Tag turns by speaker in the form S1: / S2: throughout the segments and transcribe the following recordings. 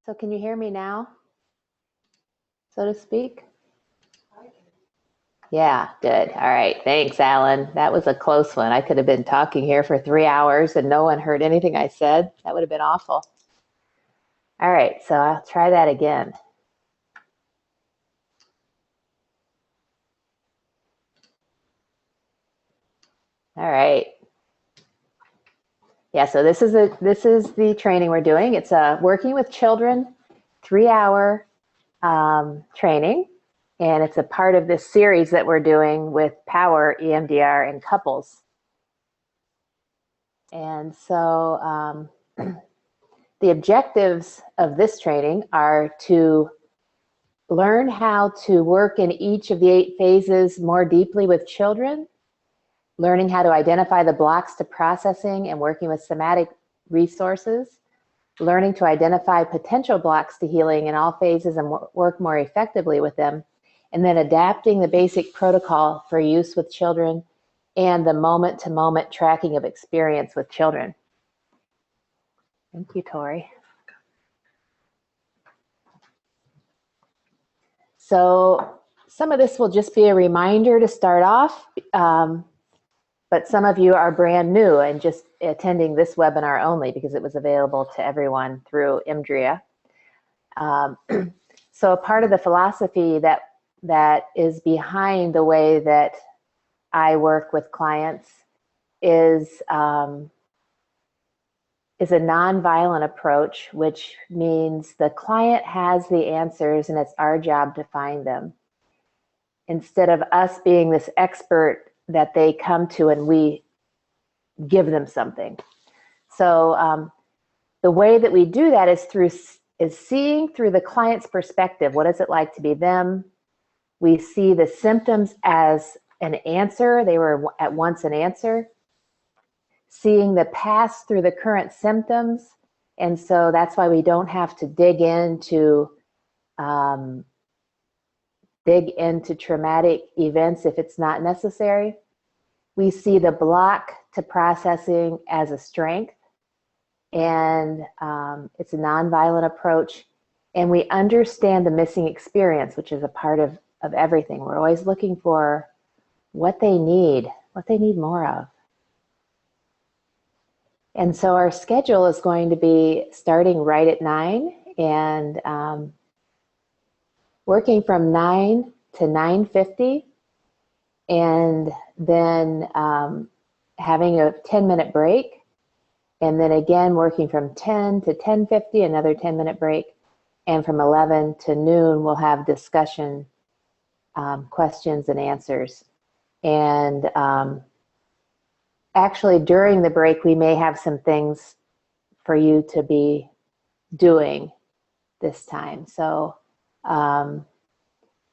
S1: So can you hear me now, so to speak? Yeah, good. All right. Thanks, Alan. That was a close one. I could have been talking here for 3 hours and no one heard anything I said. That would have been awful. All right, so I'll try that again. All right. Yeah, so this is the training we're doing. It's a working with children 3-hour training, and it's a part of this series that we're doing with Power, EMDR, and couples. And so the objectives of this training are to learn how to work in each of the 8 phases more deeply with children, learning how to identify the blocks to processing and working with somatic resources, learning to identify potential blocks to healing in all phases and work more effectively with them, and then adapting the basic protocol for use with children and the moment-to-moment tracking of experience with children. Thank you, Tori. So some of this will just be a reminder to start off, but some of you are brand new and just attending this webinar only because it was available to everyone through EMDR. So a part of the philosophy that is behind the way that I work with clients is a nonviolent approach, which means the client has the answers and it's our job to find them. Instead of us being this expert that they come to and we give them something. So the way that we do that is seeing through the client's perspective. What is it like to be them? We see the symptoms as an answer. They were at once an answer. Seeing the past through the current symptoms. And so that's why we don't have to dig into traumatic events if it's not necessary. We see the block to processing as a strength, and it's a nonviolent approach. And we understand the missing experience, which is a part of everything. We're always looking for what they need more of. And so our schedule is going to be starting right at 9 and working from 9 to 9:50, and then having a 10-minute break, and then again working from 10 to 10:50, another 10-minute break, and from 11 to noon we'll have discussion, questions and answers. And actually during the break we may have some things for you to be doing this time. So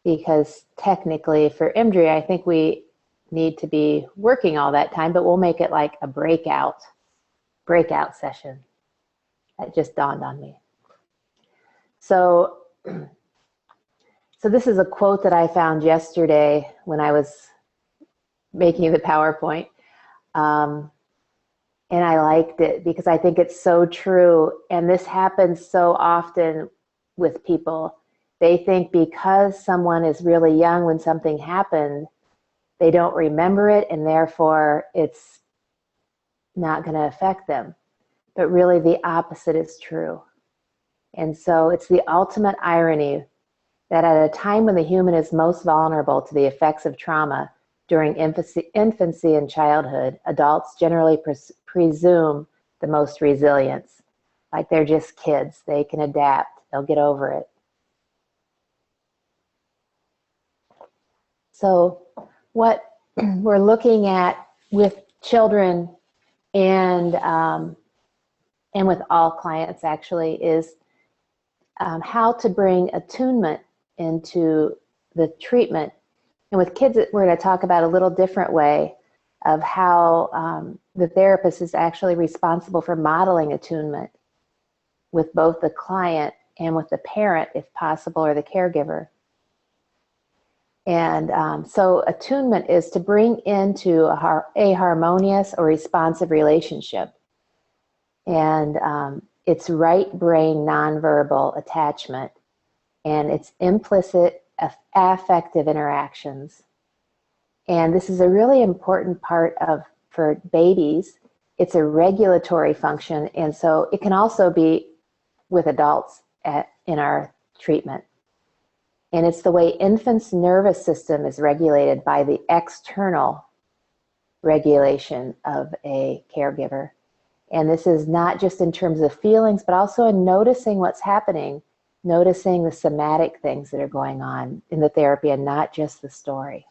S1: because technically for EMDR, I think we need to be working all that time, but we'll make it like a breakout session. That just dawned on me. So this is a quote that I found yesterday when I was making the PowerPoint. And I liked it because I think it's so true. And this happens so often with people. They think because someone is really young when something happened, they don't remember it and therefore it's not going to affect them. But really the opposite is true. And so it's the ultimate irony that at a time when the human is most vulnerable to the effects of trauma during infancy and childhood, adults generally presume the most resilience. Like they're just kids, they can adapt, they'll get over it. So what we're looking at with children and with all clients actually is how to bring attunement into the treatment. And with kids, we're going to talk about a little different way of how the therapist is actually responsible for modeling attunement with both the client and with the parent, if possible, or the caregiver. And so attunement is to bring into a harmonious or responsive relationship. And it's right brain nonverbal attachment, and it's implicit affective interactions. And this is a really important part of, for babies, it's a regulatory function, and so it can also be with adults in our treatment. And it's the way infants' nervous system is regulated by the external regulation of a caregiver. And this is not just in terms of feelings, but also in noticing what's happening, noticing the somatic things that are going on in the therapy and not just the story.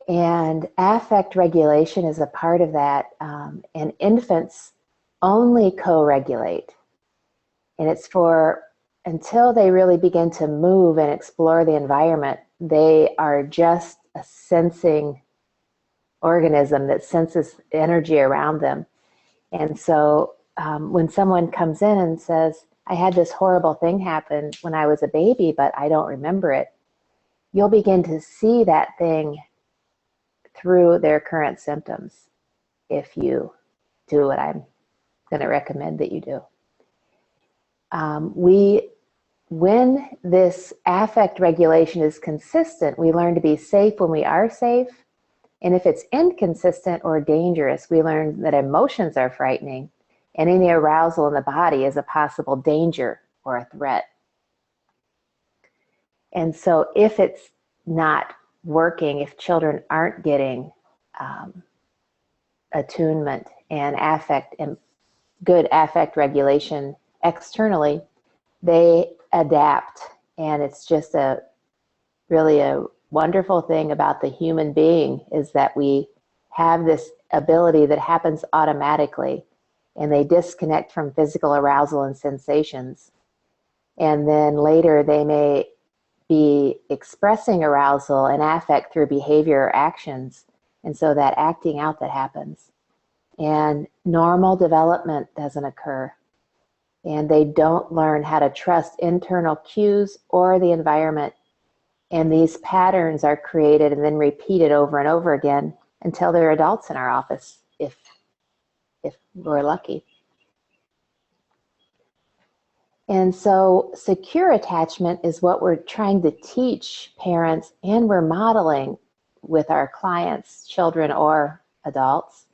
S1: And affect regulation is a part of that, and infants only co-regulate. And it's for, until they really begin to move and explore the environment, they are just a sensing organism that senses energy around them. And so when someone comes in and says, I had this horrible thing happen when I was a baby, but I don't remember it, you'll begin to see that thing through their current symptoms if you do what I'm going to recommend that you do. When this affect regulation is consistent, we learn to be safe when we are safe. And if it's inconsistent or dangerous, we learn that emotions are frightening, and any arousal in the body is a possible danger or a threat. And so if it's not working, if children aren't getting attunement and affect and good affect regulation externally, they adapt. And it's just really a wonderful thing about the human being is that we have this ability that happens automatically, and they disconnect from physical arousal and sensations. And then later they may be expressing arousal and affect through behavior or actions. And so that acting out that happens. And normal development doesn't occur. And they don't learn how to trust internal cues or the environment. And these patterns are created and then repeated over and over again until they're adults in our office, if we're lucky. And so secure attachment is what we're trying to teach parents, and we're modeling with our clients, children or adults.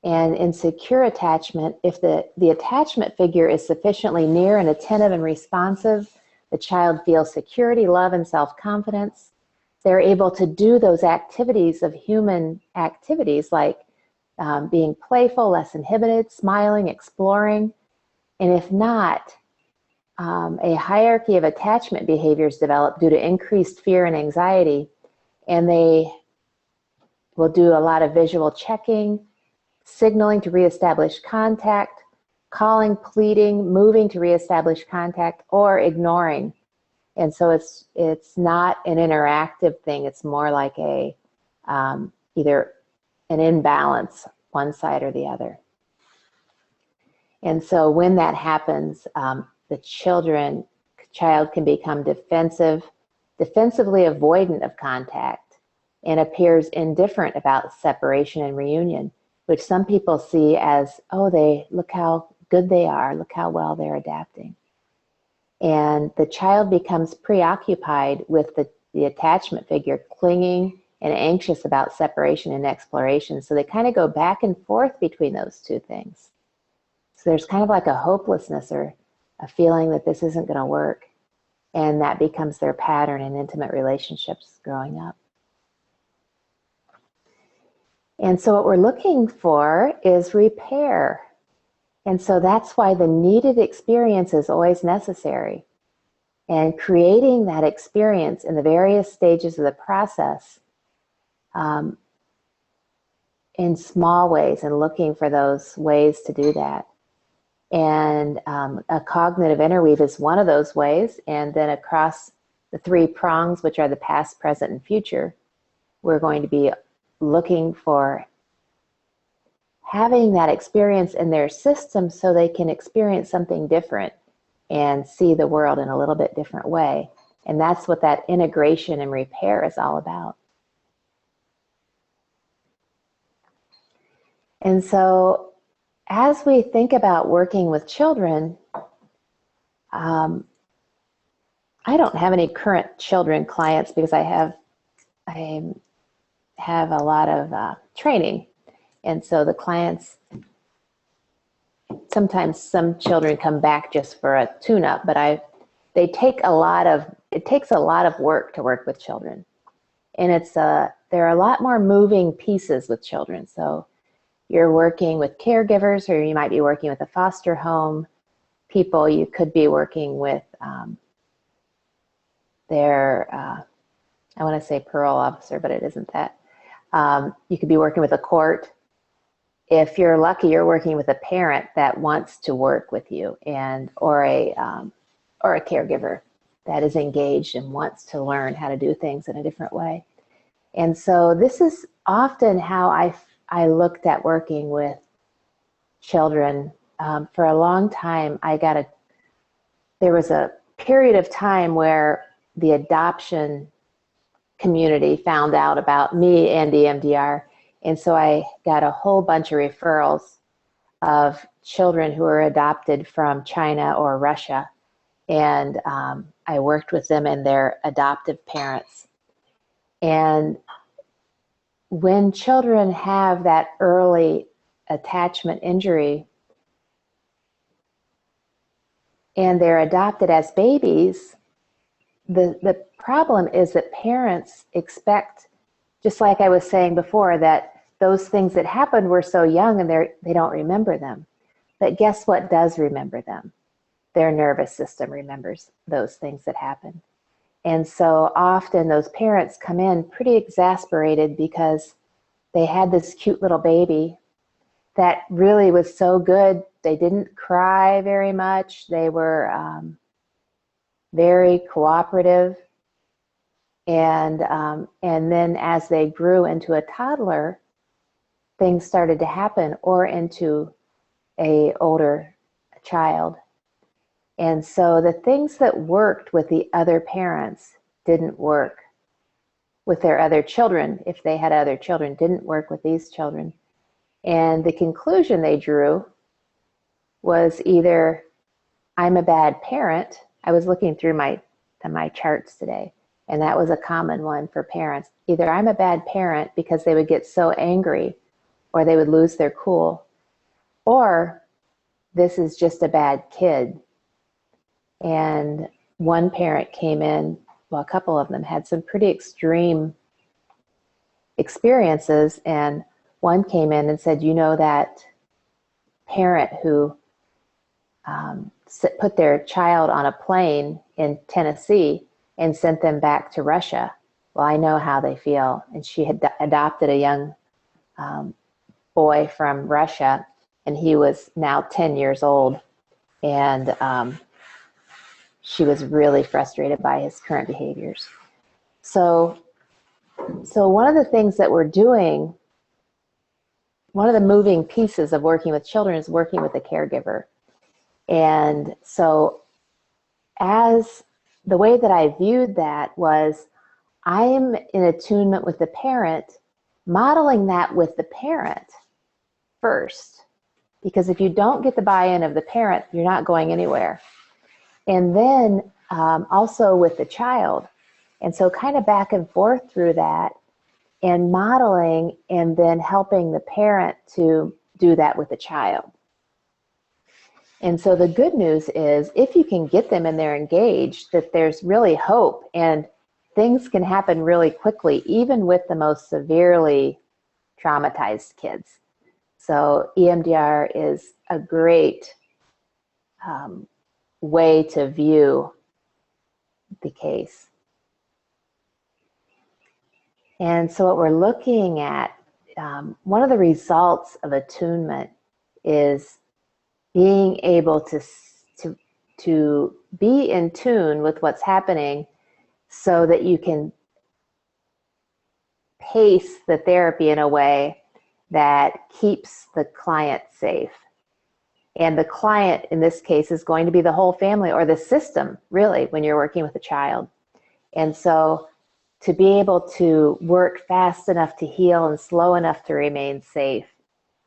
S1: And in secure attachment, if the attachment figure is sufficiently near and attentive and responsive, the child feels security, love, and self-confidence. They're able to do those activities of human activities like being playful, less inhibited, smiling, exploring. And if not, a hierarchy of attachment behaviors develop due to increased fear and anxiety, and they will do a lot of visual checking, signaling to reestablish contact, calling, pleading, moving to reestablish contact, or ignoring. And so it's not an interactive thing. It's more like a either an imbalance, one side or the other. And so when that happens, the child can become defensively avoidant of contact and appears indifferent about separation and reunion, which some people see as, oh, look how good they are, look how well they're adapting. And the child becomes preoccupied with the attachment figure, clinging and anxious about separation and exploration. So they kind of go back and forth between those two things. So there's kind of like a hopelessness or a feeling that this isn't going to work. And that becomes their pattern in intimate relationships growing up. And so what we're looking for is repair. And so that's why the needed experience is always necessary. And creating that experience in the various stages of the process in small ways, and looking for those ways to do that. And a cognitive interweave is one of those ways. And then across the three prongs, which are the past, present, and future, we're going to be looking for having that experience in their system so they can experience something different and see the world in a little bit different way. And that's what that integration and repair is all about. And so as we think about working with children, I don't have any current children clients because I have a lot of training. And so the clients, sometimes some children come back just for a tune-up, but it takes a lot of work to work with children. And there are a lot more moving pieces with children. So you're working with caregivers, or you might be working with a foster home people. You could be working with I want to say parole officer, but it isn't that. You could be working with a court. If you're lucky, you're working with a parent that wants to work with you, or a caregiver that is engaged and wants to learn how to do things in a different way. And so this is often how I looked at working with children. For a long time, there was a period of time where the adoption community found out about me and EMDR. And so I got a whole bunch of referrals of children who were adopted from China or Russia. And I worked with them and their adoptive parents. And when children have that early attachment injury and they're adopted as babies, the problem is that parents expect, just like I was saying before, that those things that happened were so young and they don't remember them. But guess what does remember them? Their nervous system remembers those things that happened. And so often those parents come in pretty exasperated because they had this cute little baby that really was so good. They didn't cry very much. They were very cooperative. And then as they grew into a toddler, things started to happen, or into an older child. And so the things that worked with the other parents didn't work with their other children. If they had other children, didn't work with these children. And the conclusion they drew was either I'm a bad parent. I was looking through my charts today, and that was a common one for parents. Either I'm a bad parent because they would get so angry or they would lose their cool, or this is just a bad kid. And one parent came in, well, a couple of them had some pretty extreme experiences, and one came in and said, you know, that parent who put their child on a plane in Tennessee and sent them back to Russia. Well, I know how they feel. And she had adopted a young boy from Russia, and he was now 10 years old. And she was really frustrated by his current behaviors. So one of the things that we're doing, one of the moving pieces of working with children is working with a caregiver. And so as the way that I viewed that was, I'm in attunement with the parent, modeling that with the parent first. Because if you don't get the buy-in of the parent, you're not going anywhere. And then also with the child. And so kind of back and forth through that, and modeling, and then helping the parent to do that with the child. And so the good news is, if you can get them and they're engaged, that there's really hope, and things can happen really quickly, even with the most severely traumatized kids. So EMDR is a great way to view the case. And so what we're looking at, one of the results of attunement is being able to be in tune with what's happening, so that you can pace the therapy in a way that keeps the client safe. And the client in this case is going to be the whole family, or the system, really, when you're working with a child. And so to be able to work fast enough to heal and slow enough to remain safe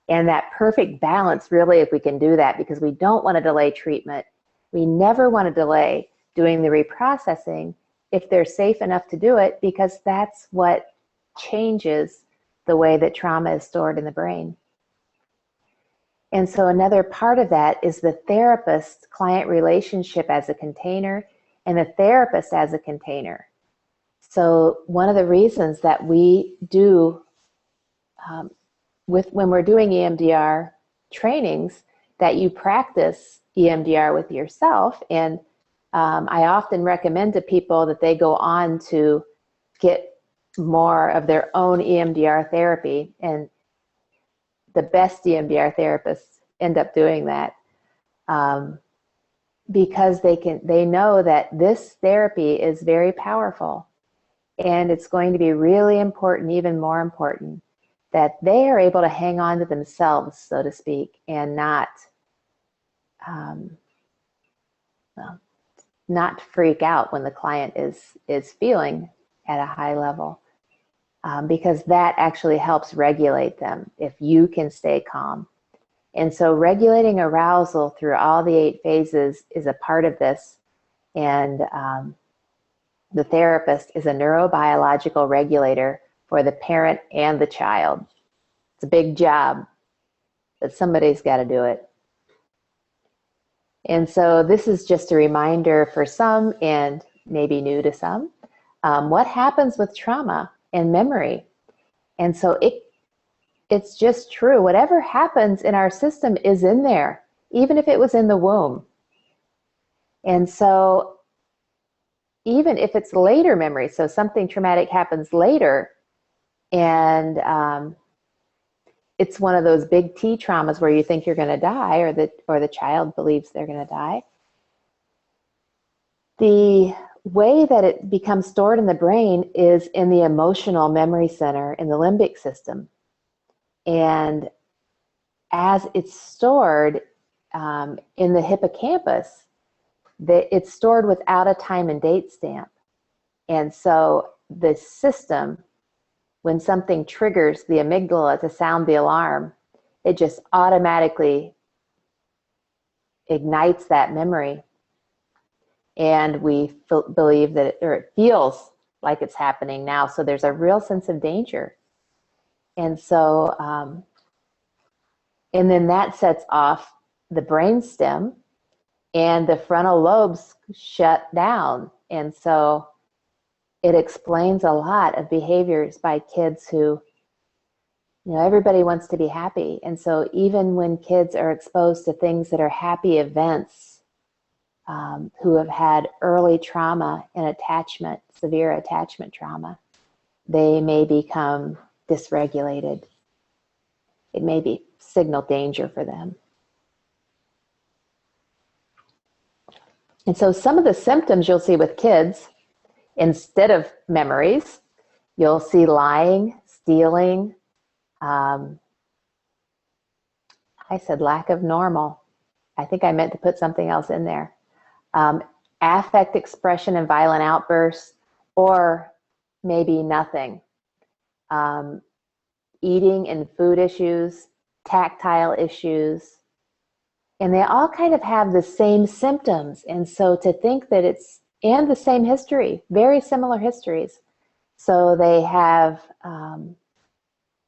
S1: And that perfect balance, really, if we can do that, because we don't want to delay treatment. We never want to delay doing the reprocessing if they're safe enough to do it, because that's what changes the way that trauma is stored in the brain. And so another part of that is the therapist-client relationship as a container and the therapist as a container. So one of the reasons that we do, when we're doing EMDR trainings, that you practice EMDR with yourself. And I often recommend to people that they go on to get more of their own EMDR therapy. And the best EMDR therapists end up doing that because they know that this therapy is very powerful, and it's going to be really important, even more important, that they are able to hang on to themselves, so to speak, and not freak out when the client is feeling at a high level, because that actually helps regulate them if you can stay calm. And so regulating arousal through all the 8 phases is a part of this. And the therapist is a neurobiological regulator for the parent and the child. It's a big job, but somebody's got to do it. And so this is just a reminder for some, and maybe new to some, what happens with trauma and memory. And so it's just true. Whatever happens in our system is in there, even if it was in the womb. And so even if it's later memory, so something traumatic happens later, and it's one of those big T traumas where you think you're going to die, or the child believes they're going to die. The way that it becomes stored in the brain is in the emotional memory center in the limbic system. And as it's stored in the hippocampus, it's stored without a time and date stamp. And so the system, when something triggers the amygdala to sound the alarm, it just automatically ignites that memory. And we believe that it feels like it's happening now. So there's a real sense of danger. And so, and then that sets off the brainstem, and the frontal lobes shut down. And so it explains a lot of behaviors by kids who, everybody wants to be happy. And so even when kids are exposed to things that are happy events, who have had early trauma and attachment, severe attachment trauma, they may become dysregulated. It may be signal danger for them. And so some of the symptoms you'll see with kids, instead of memories, you'll see lying, stealing. I said lack of normal. I think I meant to put something else in there. Affect expression and violent outbursts, or maybe nothing. Eating and food issues, tactile issues, and they all kind of have the same symptoms. And so to think that it's, and the same history, very similar histories. So they have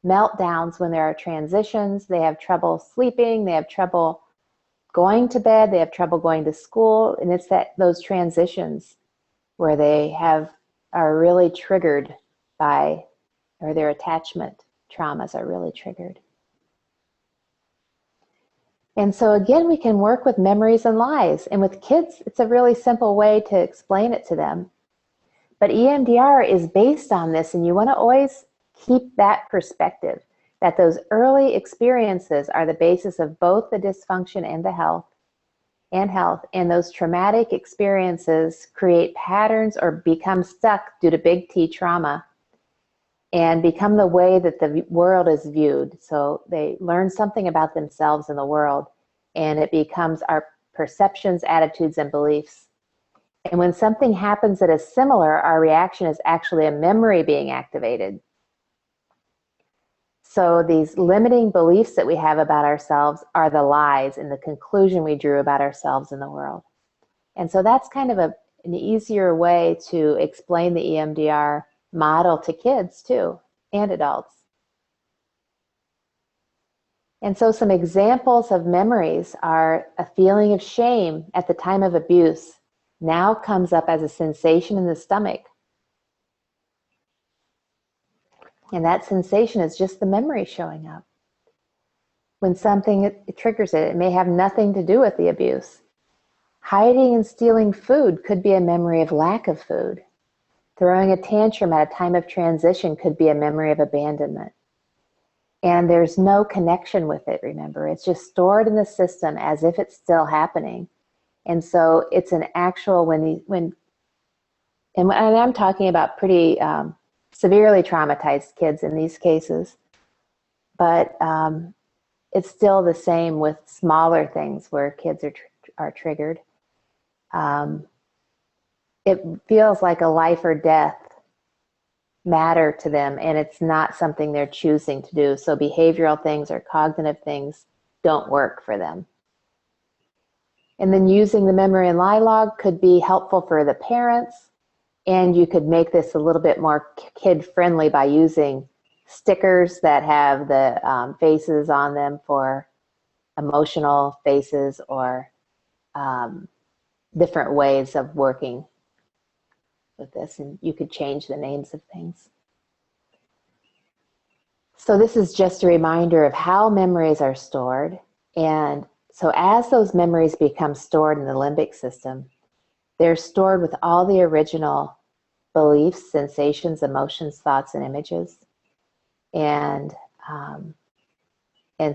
S1: meltdowns when there are transitions, they have trouble sleeping, they have trouble going to bed, they have trouble going to school, and it's those transitions where they are really triggered by, or their attachment traumas are really triggered. And so again, we can work with memories and lies. And with kids, it's a really simple way to explain it to them. But EMDR is based on this, and you want to always keep that perspective, that those early experiences are the basis of both the dysfunction and the health. And those traumatic experiences create patterns or become stuck due to big T trauma and become the way that the world is viewed. So they learn something about themselves and the world, and it becomes our perceptions, attitudes, and beliefs. And when something happens that is similar, our reaction is actually a memory being activated. So these limiting beliefs that we have about ourselves are the lies and the conclusion we drew about ourselves in the world. And so that's kind of an easier way to explain the EMDR model to kids too, and adults. And so some examples of memories are a feeling of shame at the time of abuse now comes up as a sensation in the stomach. And that sensation is just the memory showing up. When something it triggers it, it may have nothing to do with the abuse. Hiding and stealing food could be a memory of lack of food. Throwing a tantrum at a time of transition could be a memory of abandonment. And there's no connection with it, remember. It's just stored in the system as if it's still happening. And so it's an actual, and I'm talking about pretty severely traumatized kids in these cases, but it's still the same with smaller things where kids are triggered. It feels like a life or death matter to them, and it's not something they're choosing to do. So behavioral things or cognitive things don't work for them. And then using the memory and lie log could be helpful for the parents, and you could make this a little bit more kid-friendly by using stickers that have the faces on them for emotional faces or different ways of working with this, and you could change the names of things. So this is just a reminder of how memories are stored. And so as those memories become stored in the limbic system, they're stored with all the original beliefs, sensations, emotions, thoughts, and images. And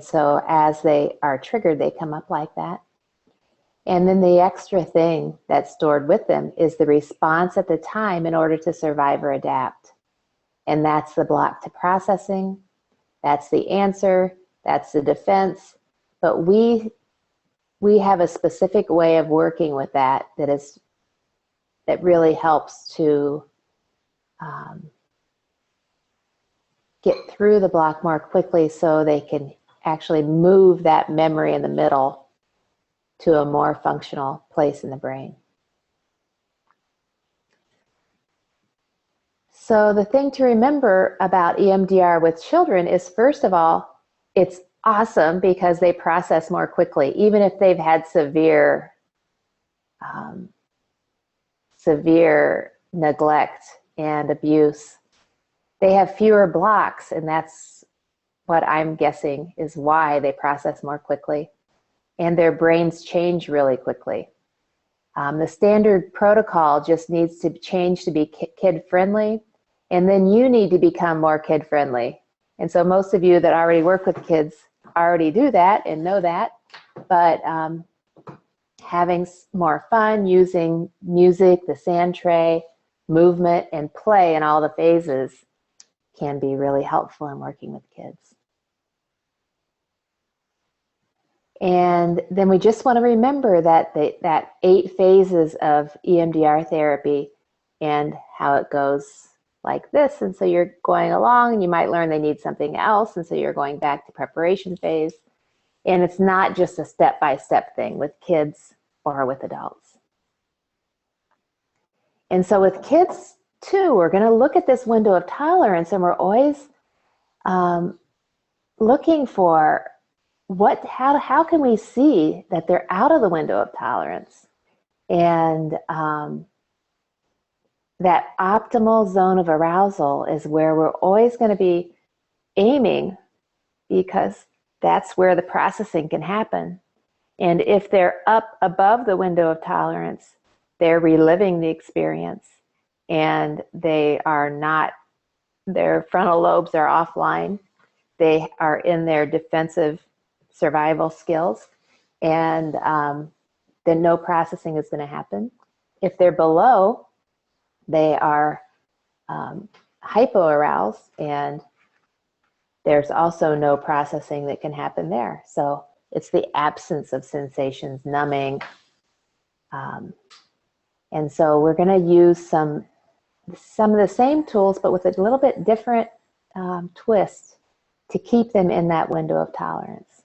S1: so as they are triggered, they come up like that. And then the extra thing that's stored with them is the response at the time in order to survive or adapt. And that's the block to processing, that's the answer, that's the defense. But we have a specific way of working with that that really helps to get through the block more quickly so they can actually move that memory in the middle to a more functional place in the brain. So the thing to remember about EMDR with children is, first of all, it's awesome because they process more quickly, even if they've had severe neglect and abuse. They have fewer blocks, and that's what I'm guessing is why they process more quickly. And their brains change really quickly. The standard protocol just needs to change to be kid-friendly, and then you need to become more kid-friendly. And so most of you that already work with kids already do that and know that, but having more fun, using music, the sand tray, movement, and play in all the phases can be really helpful in working with kids. And then we just want to remember that that 8 phases of EMDR therapy and how it goes like this. And so you're going along and you might learn they need something else. And so you're going back to preparation phase. And it's not just a step-by-step thing with kids or with adults. And so with kids too, we're going to look at this window of tolerance, and we're always looking for how can we see that they're out of the window of tolerance? And that optimal zone of arousal is where we're always going to be aiming, because that's where the processing can happen. And if they're up above the window of tolerance, they're reliving the experience, and they are not, their frontal lobes are offline. They are in their defensive survival skills, and then no processing is going to happen. If they're below, they are hypoaroused, and there's also no processing that can happen there. So it's the absence of sensations, numbing. And so we're going to use some of the same tools, but with a little bit different twist to keep them in that window of tolerance.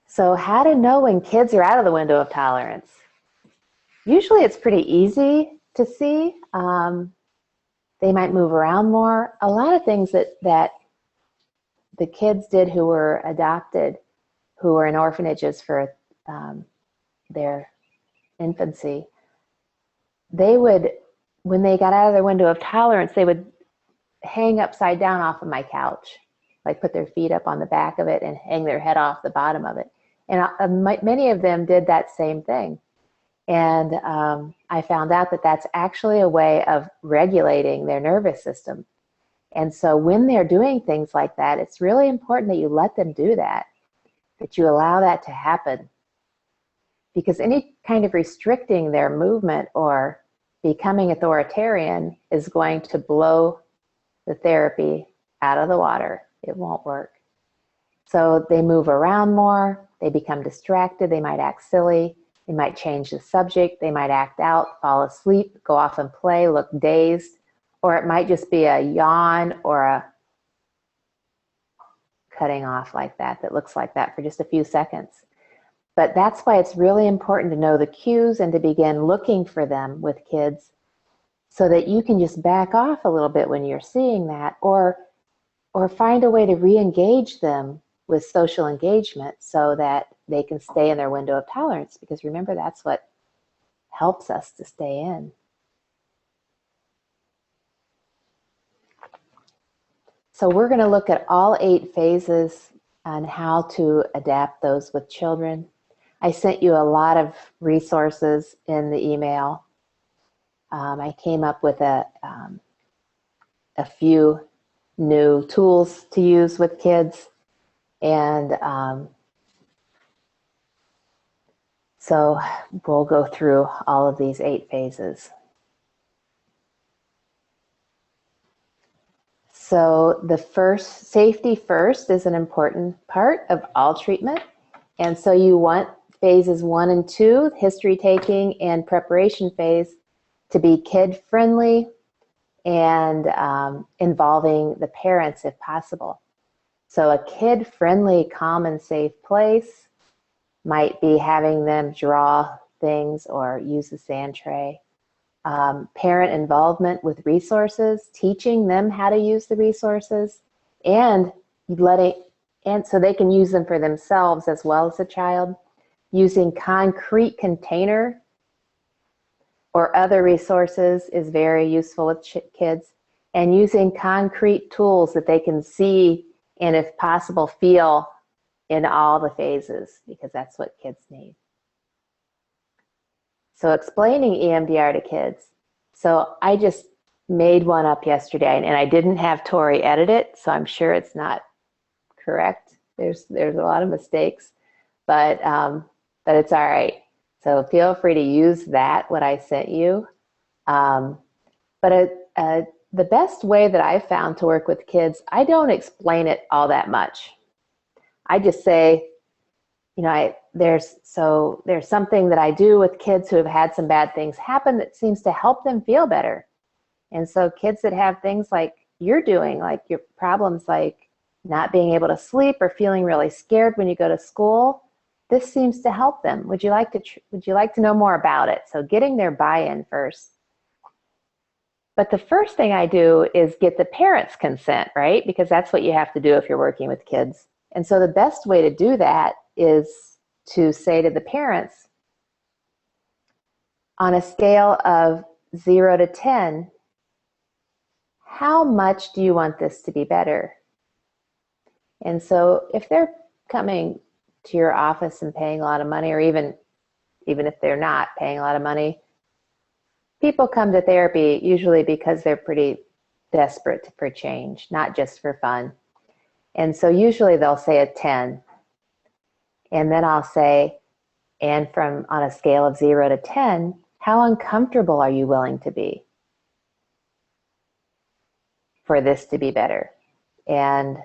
S1: So how to know when kids are out of the window of tolerance? Usually it's pretty easy to see. They might move around more. A lot of things that the kids did who were adopted, who were in orphanages for their infancy, they would, when they got out of their window of tolerance, they would hang upside down off of my couch, like put their feet up on the back of it and hang their head off the bottom of it. And many of them did that same thing. And I found out that that's actually a way of regulating their nervous system. And so when they're doing things like that, it's really important that you let them do that you allow that to happen. Because any kind of restricting their movement or becoming authoritarian is going to blow the therapy out of the water. It won't work. So they move around more, they become distracted, they might act silly, they might change the subject, they might act out, fall asleep, go off and play, look dazed, or it might just be a yawn or a cutting off like that looks like that for just a few seconds. But that's why it's really important to know the cues and to begin looking for them with kids so that you can just back off a little bit when you're seeing that, or find a way to re-engage them with social engagement so that they can stay in their window of tolerance, because remember, that's what helps us to stay in. So we're going to look at all 8 phases on how to adapt those with children. I sent you a lot of resources in the email. I came up with a few new tools to use with kids. And so we'll go through all of these 8 phases. So the first, safety first, is an important part of all treatment. And so you want phases 1 and 2, history taking and preparation phase, to be kid friendly and involving the parents if possible. So a kid friendly, calm and safe place might be having them draw things or use a sand tray. Parent involvement with resources, teaching them how to use the resources, and so they can use them for themselves as well as the child. Using concrete container or other resources is very useful with kids, and using concrete tools that they can see and, if possible, feel in all the phases, because that's what kids need. So explaining EMDR to kids. So I just made one up yesterday, and I didn't have Tori edit it, so I'm sure it's not correct. There's a lot of mistakes, but it's all right. So feel free to use that, what I sent you. But the best way that I've found to work with kids, I don't explain it all that much. I just say, you know, there's something that I do with kids who have had some bad things happen that seems to help them feel better. And so kids that have things like you're doing, like your problems like not being able to sleep or feeling really scared when you go to school, this seems to help them. Would you like to know more about it? So getting their buy-in first. But the first thing I do is get the parents' consent, right? Because that's what you have to do if you're working with kids. And so the best way to do that is to say to the parents, on a scale of 0 to 10, how much do you want this to be better? And so if they're coming to your office and paying a lot of money, or even if they're not paying a lot of money, people come to therapy usually because they're pretty desperate for change, not just for fun. And so usually they'll say a 10. And then I'll say, and on a scale of 0 to 10, how uncomfortable are you willing to be for this to be better? And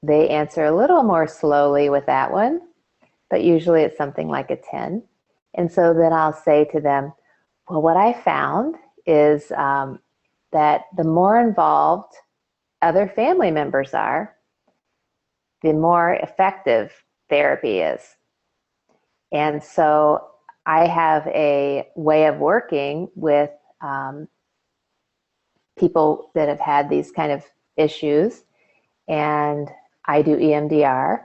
S1: they answer a little more slowly with that one, but usually it's something like a 10. And so then I'll say to them, well, what I found is that the more involved other family members are, the more effective therapy is. And so I have a way of working with people that have had these kind of issues, and I do EMDR.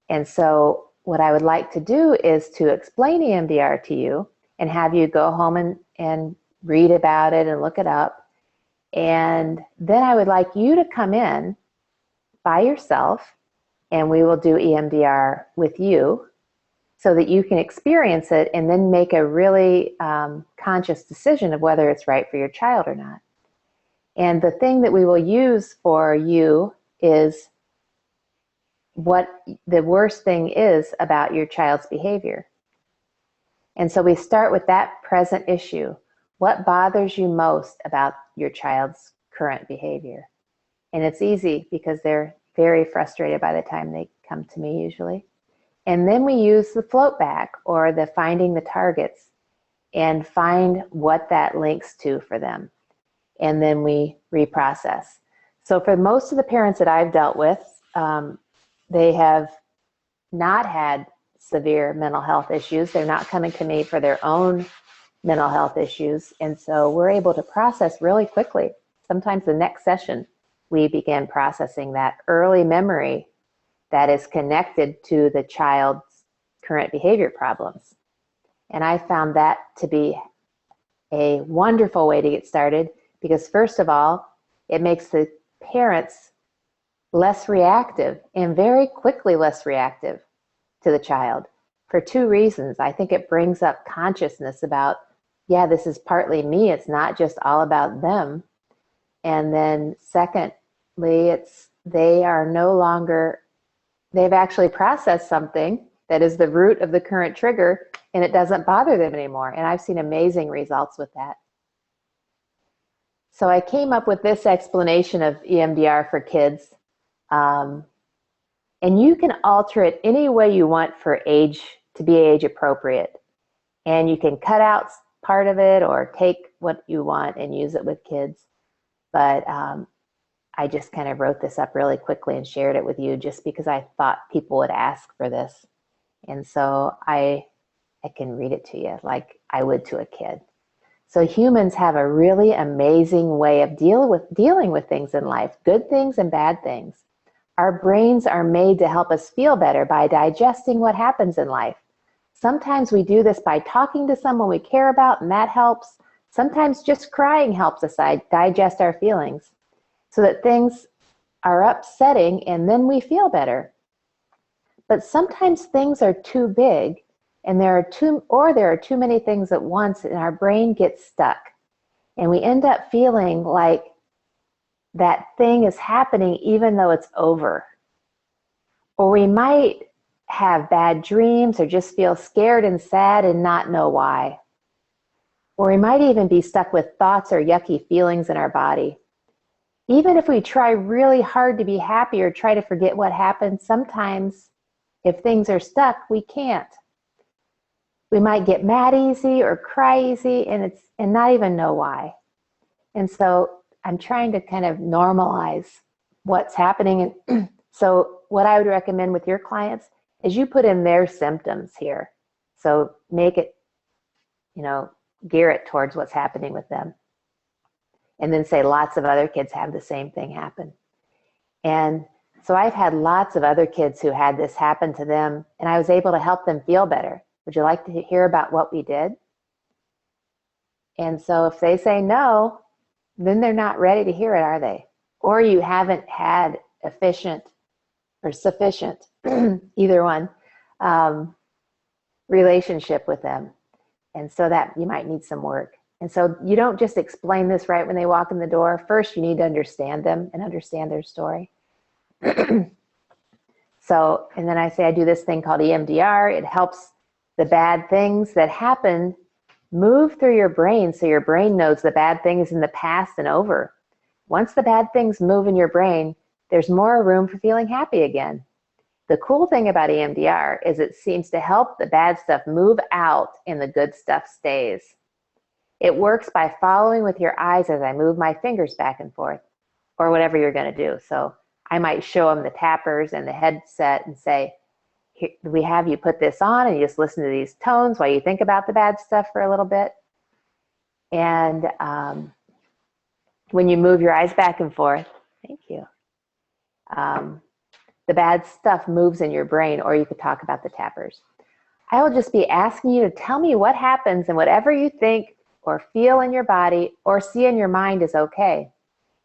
S1: And so what I would like to do is to explain EMDR to you and have you go home and read about it and look it up. And then I would like you to come in by yourself, and we will do EMDR with you so that you can experience it and then make a really conscious decision of whether it's right for your child or not. And the thing that we will use for you is what the worst thing is about your child's behavior. And so we start with that present issue. What bothers you most about your child's current behavior? And it's easy because they're very frustrated by the time they come to me usually. And then we use the float back or the finding the targets and find what that links to for them. And then we reprocess. So for most of the parents that I've dealt with, they have not had severe mental health issues. They're not coming to me for their own mental health issues. And so we're able to process really quickly. Sometimes the next session, we begin processing that early memory that is connected to the child's current behavior problems. And I found that to be a wonderful way to get started because first of all, it makes the parents less reactive and very quickly less reactive to the child for two reasons. I think it brings up consciousness about, yeah, this is partly me. It's not just all about them. And then secondly, they are no longer, they've actually processed something that is the root of the current trigger and it doesn't bother them anymore. And I've seen amazing results with that. So I came up with this explanation of EMDR for kids. And you can alter it any way you want for age, to be age appropriate. And you can cut out part of it or take what you want and use it with kids. But I just kind of wrote this up really quickly and shared it with you just because I thought people would ask for this. And so I can read it to you like I would to a kid. So humans have a really amazing way of dealing with things in life, good things and bad things. Our brains are made to help us feel better by digesting what happens in life. Sometimes we do this by talking to someone we care about, and that helps. Sometimes just crying helps us digest our feelings so that things are upsetting and then we feel better. But sometimes things are too big and there are too many things at once and our brain gets stuck. And we end up feeling like that thing is happening even though it's over. Or we might have bad dreams or just feel scared and sad and not know why. Or we might even be stuck with thoughts or yucky feelings in our body. Even if we try really hard to be happy or try to forget what happened, sometimes if things are stuck, we can't. We might get mad easy or cry easy and not even know why. And so I'm trying to kind of normalize what's happening. And so what I would recommend with your clients is you put in their symptoms here. So make it, gear it towards what's happening with them. And then say lots of other kids have the same thing happen. And so I've had lots of other kids who had this happen to them, and I was able to help them feel better. Would you like to hear about what we did? And so if they say no, then they're not ready to hear it, are they? Or you haven't had efficient or sufficient, either one, relationship with them. And so that you might need some work. And so you don't just explain this right when they walk in the door. First, you need to understand them and understand their story. So, and then I say I do this thing called EMDR. It helps the bad things that happen move through your brain so your brain knows the bad thing is in the past and over. Once the bad things move in your brain, there's more room for feeling happy again. The cool thing about EMDR is it seems to help the bad stuff move out and the good stuff stays. It works by following with your eyes as I move my fingers back and forth. or whatever you're going to do. So I might show them the tappers and the headset and say, we have you put this on and you just listen to these tones while you think about the bad stuff for a little bit. And when you move your eyes back and forth, thank you, the bad stuff moves in your brain, or you could talk about the tappers. I will just be asking you to tell me what happens, and whatever you think or feel in your body or see in your mind is okay.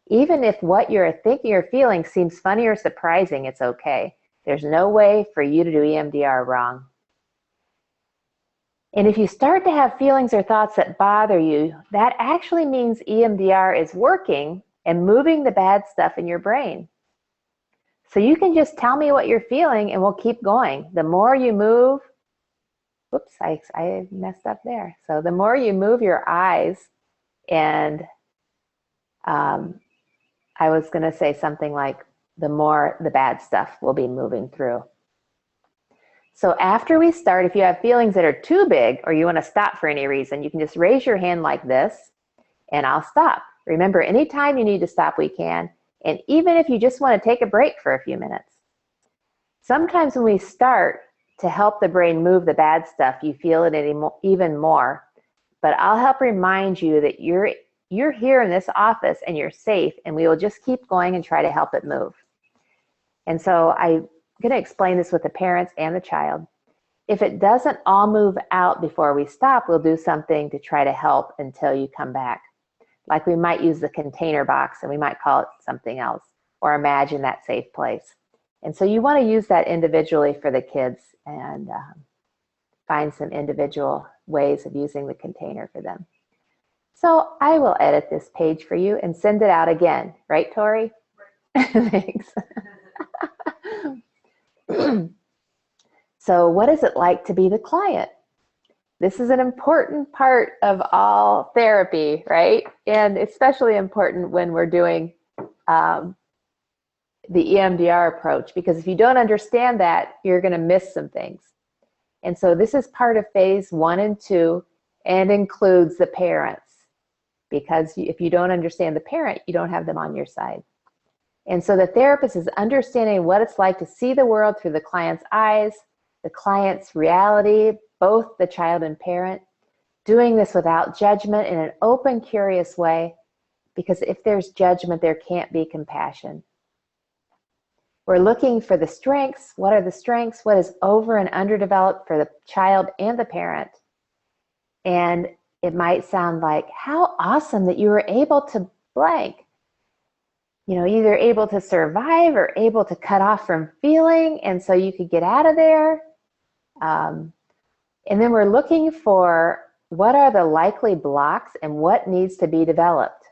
S1: Even if what you're thinking or feeling seems funny or surprising, it's okay. There's no way for you to do EMDR wrong. And if you start to have feelings or thoughts that bother you, that actually means EMDR is working and moving the bad stuff in your brain. So you can just tell me what you're feeling and we'll keep going. The more you move, whoops, I messed up there. So the more you move your eyes, and I was going to say something like, the more the bad stuff will be moving through. So after we start, if you have feelings that are too big or you want to stop for any reason, you can just raise your hand like this and I'll stop. Remember, anytime you need to stop, we can. And even if you just want to take a break for a few minutes. Sometimes when we start to help the brain move the bad stuff, you feel it even more. But I'll help remind you that you're here in this office and you're safe, and we will just keep going and try to help it move. And so I'm going to explain this with the parents and the child. If it doesn't all move out before we stop, we'll do something to try to help until you come back. Like we might use the container box and we might call it something else, or imagine that safe place. And so you want to use that individually for the kids and find some individual ways of using the container for them. So I will edit this page for you and send it out again. Right, Tori? Thanks. So what is it like to be the client? This is an important part of all therapy, right? And especially important when we're doing the EMDR approach, because if you don't understand that, you're going to miss some things. And so this is part of phase 1 and 2 and includes the parents, because if you don't understand the parent, you don't have them on your side. And so the therapist is understanding what it's like to see the world through the client's eyes, the client's reality, both the child and parent, doing this without judgment in an open, curious way, because if there's judgment, there can't be compassion. We're looking for the strengths. What are the strengths? What is over and underdeveloped for the child and the parent? And it might sound like, how awesome that you were able to blank. You know, either able to survive or able to cut off from feeling, and so you could get out of there. And then we're looking for what are the likely blocks and what needs to be developed.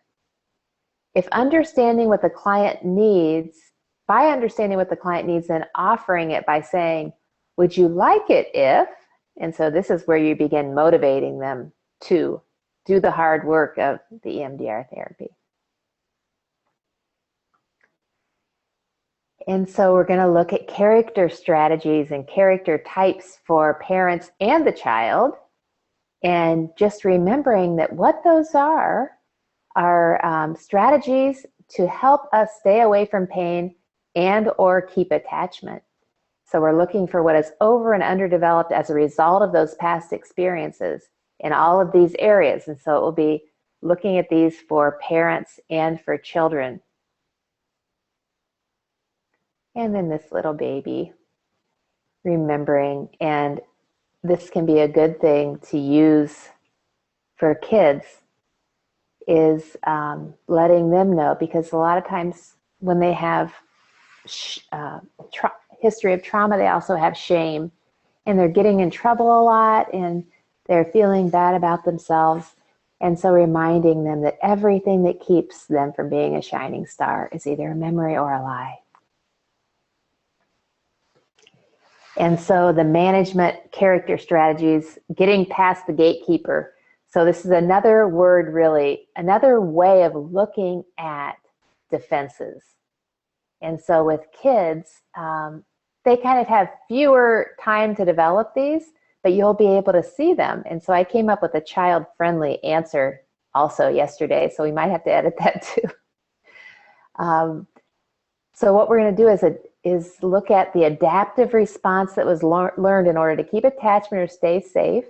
S1: If understanding what the client needs, by understanding what the client needs and offering it by saying, would you like it if, and so this is where you begin motivating them to do the hard work of the EMDR therapy. And so we're going to look at character strategies and character types for parents and the child, and just remembering that what those are strategies to help us stay away from pain and or keep attachment. So we're looking for what is over and underdeveloped as a result of those past experiences in all of these areas. And so it will be looking at these for parents and for children. And then this little baby, remembering, and this can be a good thing to use for kids, is letting them know, because a lot of times when they have history of trauma, they also have shame, and they're getting in trouble a lot, and they're feeling bad about themselves. And so reminding them that everything that keeps them from being a shining star is either a memory or a lie. And so the management character strategies, getting past the gatekeeper. So this is another word, really, another way of looking at defenses. And so with kids, they kind of have fewer time to develop these, but you'll be able to see them. And so I came up with a child-friendly answer also yesterday, so we might have to edit that too. So what we're going to do is look at the adaptive response that was learned in order to keep attachment or stay safe.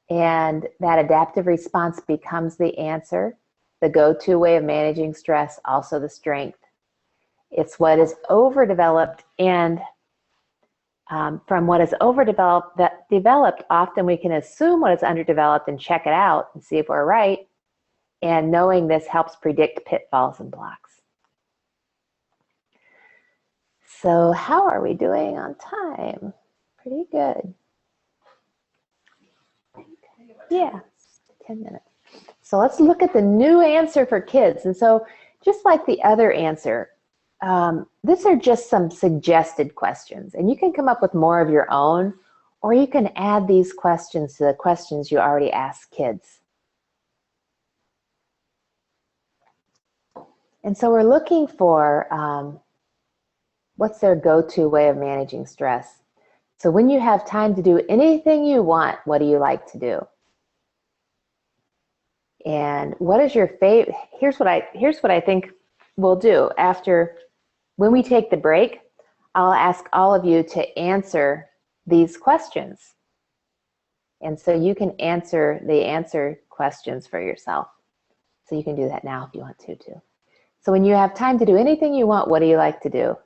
S1: And that adaptive response becomes the answer, the go-to way of managing stress, also the strength. It's what is overdeveloped, and from what is developed, often we can assume what is underdeveloped and check it out and see if we're right. And knowing this helps predict pitfalls and blocks. So how are we doing on time? Pretty good. Yeah, 10 minutes. So let's look at the new answer for kids. And so just like the other answer, these are just some suggested questions. And you can come up with more of your own, or you can add these questions to the questions you already asked kids. And so we're looking for what's their go-to way of managing stress. So when you have time to do anything you want, what do you like to do? And what is your favorite? Here's what I think we'll do. When we take the break, I'll ask all of you to answer these questions. And so you can answer the answer questions for yourself. So you can do that now if you want to too. So when you have time to do anything you want, what do you like to do?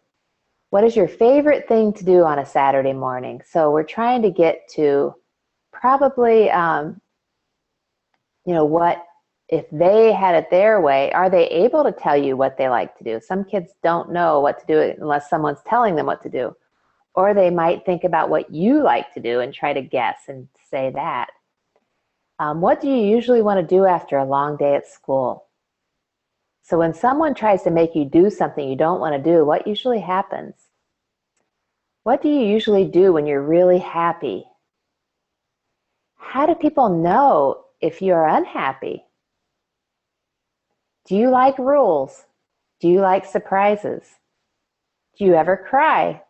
S1: What is your favorite thing to do on a Saturday morning? So we're trying to get to probably, what if they had it their way, are they able to tell you what they like to do? Some kids don't know what to do unless someone's telling them what to do. Or they might think about what you like to do and try to guess and say that. What do you usually want to do after a long day at school? So when someone tries to make you do something you don't want to do, what usually happens? What do you usually do when you're really happy? How do people know if you're unhappy? Do you like rules? Do you like surprises? Do you ever cry?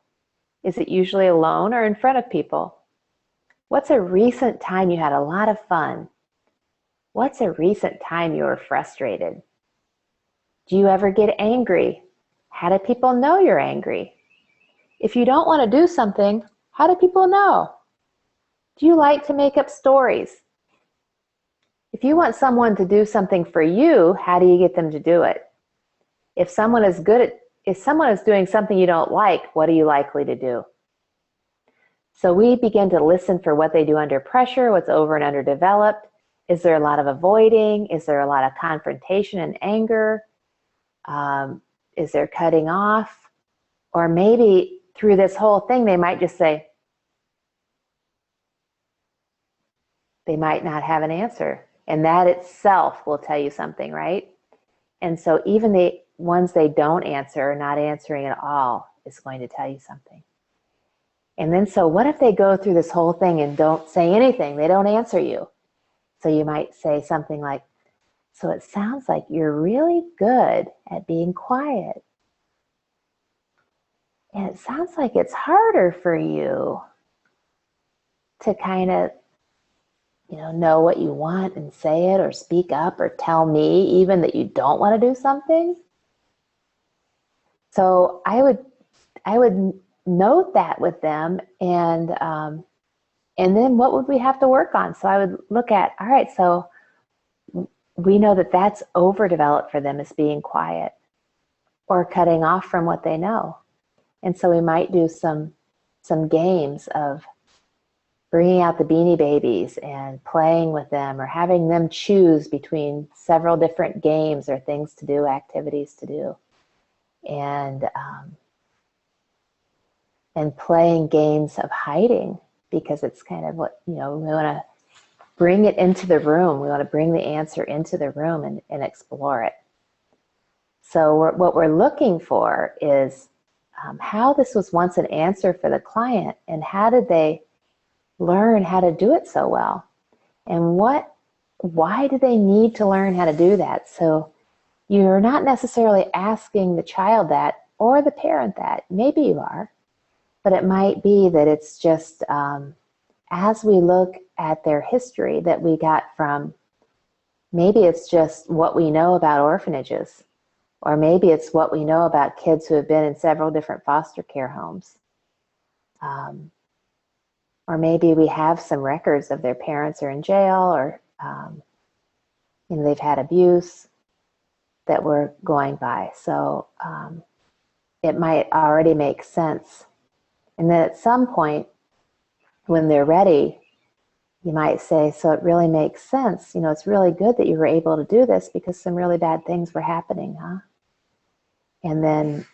S1: Is it usually alone or in front of people? What's a recent time you had a lot of fun? What's a recent time you were frustrated? Do you ever get angry? How do people know you're angry? If you don't want to do something, how do people know? Do you like to make up stories? If you want someone to do something for you, how do you get them to do it? If someone is doing something you don't like, what are you likely to do? So we begin to listen for what they do under pressure, what's over and underdeveloped. Is there a lot of avoiding? Is there a lot of confrontation and anger? Is there cutting off? Or maybe through this whole thing, they might just say, they might not have an answer. And that itself will tell you something, right? And so even the ones they don't answer, or not answering at all, is going to tell you something. And then so what if they go through this whole thing and don't say anything? They don't answer you. So you might say something like, so it sounds like you're really good at being quiet. And it sounds like it's harder for you to kind of, know what you want and say it, or speak up, or tell me even that you don't want to do something. So I would note that with them, and then what would we have to work on? So I would look at, all right, so we know that that's overdeveloped for them, as being quiet or cutting off from what they know. And so we might do some games of bringing out the Beanie Babies and playing with them, or having them choose between several different games or things to do, activities to do. And playing games of hiding, because it's kind of what, we want to bring it into the room. We want to bring the answer into the room and explore it. So what we're looking for is how this was once an answer for the client, and how did they learn how to do it so well? And why do they need to learn how to do that? So you're not necessarily asking the child that, or the parent that. Maybe you are, but it might be that it's just as we look at their history that we got from, maybe it's just what we know about orphanages, Or maybe it's what we know about kids who have been in several different foster care homes. Or maybe we have some records of their parents are in jail, or they've had abuse that we're going by. So it might already make sense. And then at some point, when they're ready, you might say, so it really makes sense. It's really good that you were able to do this because some really bad things were happening, huh? And then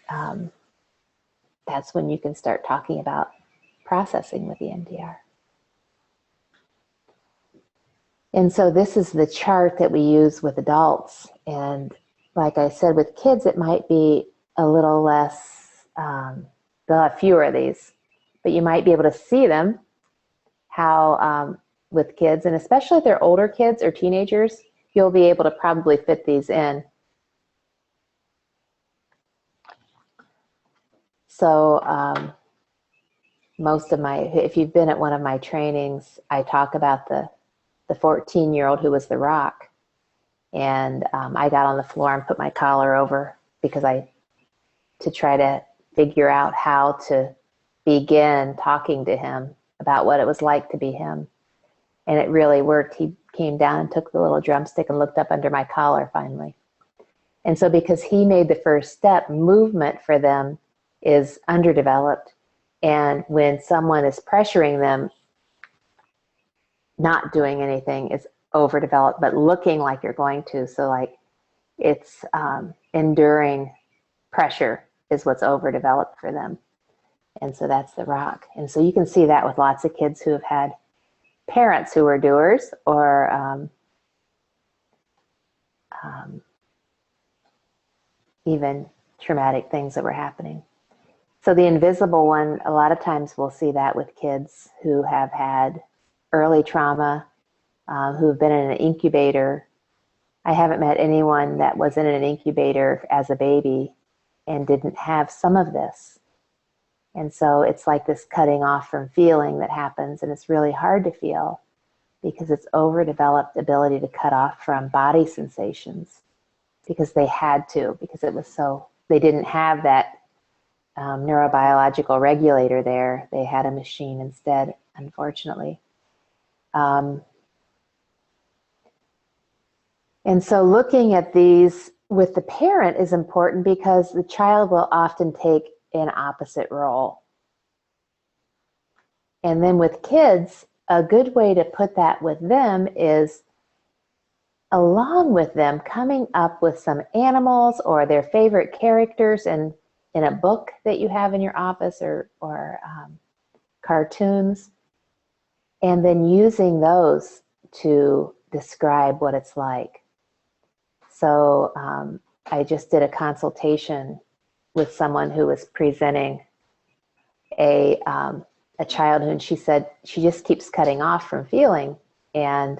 S1: that's when you can start talking about processing with EMDR. And so this is the chart that we use with adults. And like I said, with kids, it might be a little less, they'll have fewer of these, but you might be able to see them, how with kids, and especially if they're older kids or teenagers, you'll be able to probably fit these in. So if you've been at one of my trainings, I talk about the 14-year-old who was the rock. And I got on the floor and put my collar over to try to figure out how to begin talking to him about what it was like to be him. And it really worked. He came down and took the little drumstick and looked up under my collar finally. And so because he made the first step, movement for them is underdeveloped. And when someone is pressuring them, not doing anything is overdeveloped, but looking like you're going to. So like it's enduring pressure is what's overdeveloped for them. And so that's the rock. And so you can see that with lots of kids who have had parents who were doers, or even traumatic things that were happening. So the invisible one, a lot of times we'll see that with kids who have had early trauma, who have been in an incubator. I haven't met anyone that was in an incubator as a baby and didn't have some of this. And so it's like this cutting off from feeling that happens, and it's really hard to feel because it's overdeveloped ability to cut off from body sensations because they had to, because it was so, they didn't have that neurobiological regulator there. They had a machine instead, unfortunately. And so looking at these with the parent is important because the child will often take an opposite role. And then with kids, a good way to put that with them is along with them coming up with some animals or their favorite characters in a book that you have in your office, or cartoons, and then using those to describe what it's like. So I just did a consultation with someone who was presenting a child who, and she said she just keeps cutting off from feeling. And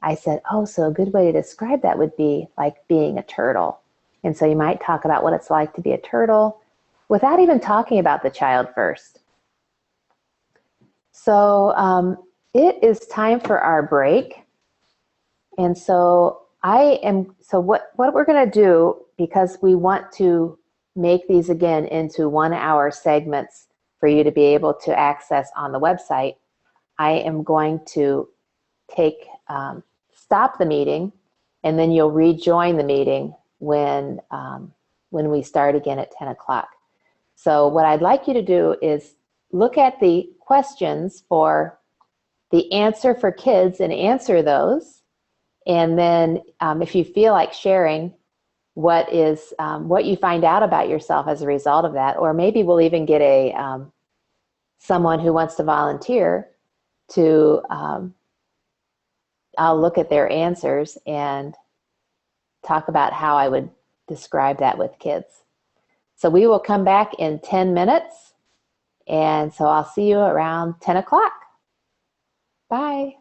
S1: I said, oh, so a good way to describe that would be like being a turtle. And so you might talk about what it's like to be a turtle without even talking about the child first. So it is time for our break. And so what we're going to do, because we want to make these again into 1-hour segments for you to be able to access on the website, I am going to stop the meeting, and then you'll rejoin the meeting when we start again at 10 o'clock. So what I'd like you to do is look at the questions for the answer for kids and answer those. And then if you feel like sharing what you find out about yourself as a result of that, or maybe we'll even get someone who wants to volunteer to, I'll look at their answers and talk about how I would describe that with kids. So we will come back in 10 minutes. And so I'll see you around 10 o'clock. Bye.